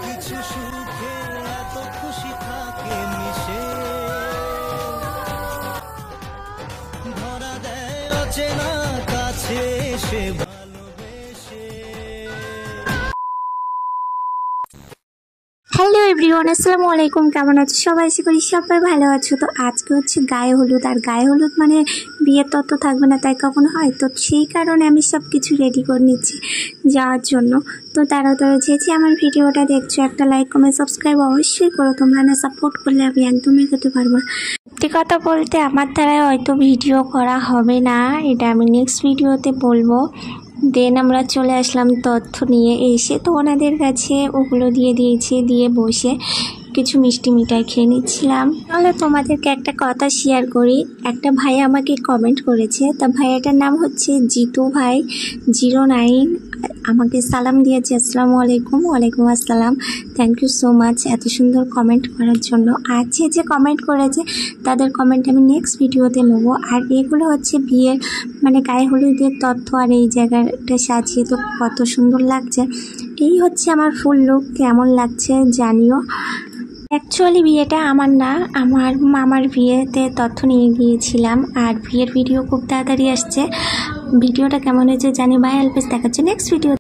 কিছু সুখে এত খুশি থাকে মিশে, ধরা দেয় অচেনা কাছে এসে ভালোবেসে। হ্যালো এভরিওয়ান, আসসালামু আলাইকুম। কেমন আছো সবাই? আশা করি সবাই ভালো আছো। তো আজকে হচ্ছে গায়ে হলুদ, আর গায়ে হলুদ মানে বিয়ের তত্ত্ব থাকবে না তাই কখনো হয়? তো সেই কারণে আমি সব কিছু রেডি করে নিচ্ছি যাওয়ার জন্য। তো তাড়াতাড়ি যেহেতু আমার ভিডিওটা দেখছো, একটা লাইক কমেন্ট সাবস্ক্রাইব অবশ্যই করো। তোমরা না সাপোর্ট করলে আমি একদমই করতে পারবো না। সত্যি কথা বলতে আমার দ্বারা হয়তো ভিডিও করা হবে না, এটা আমি নেক্সট ভিডিওতে বলবো। দেন আমরা চলে আসলাম তথ্য নিয়ে। এসে তো ওনাদের কাছে ওগুলো দিয়ে দিয়েছি, দিয়ে বসে কিছু মিষ্টি মিঠাই খেয়ে নিচ্ছিলাম। তাহলে তোমাদেরকে একটা কথা শেয়ার করি। একটা ভাই আমাকে কমেন্ট করেছে, তা ভাইয়াটার নাম হচ্ছে জিতু ভাই 09, আমাকে সালাম দিয়েছে। আসসালামু আলাইকুম। ওয়ালাইকুম আসসালাম। থ্যাংক ইউ সো মাচ এত সুন্দর কমেন্ট করার জন্য। আর যে কমেন্ট করেছে তাদের কমেন্ট আমি নেক্সট ভিডিওতে নেবো। আর এগুলো হচ্ছে বিয়ের মানে গায়ে হলুদের তথ্য, আর এই জায়গাটা সাজিয়ে তো কত সুন্দর লাগছে। এই হচ্ছে আমার ফুল লুক, কেমন লাগছে জানিও। অ্যাকচুয়ালি বিয়েটা আমার না, আমার মামার বিয়েতে তথ্য নিয়ে গিয়েছিলাম। আর বিয়ের ভিডিও খুব তাড়াতাড়ি আসছে। ভিডিওটা কেমন হয়েছে জানি। বাই, আলপেস, দেখাচ্ছে নেক্সট ভিডিও।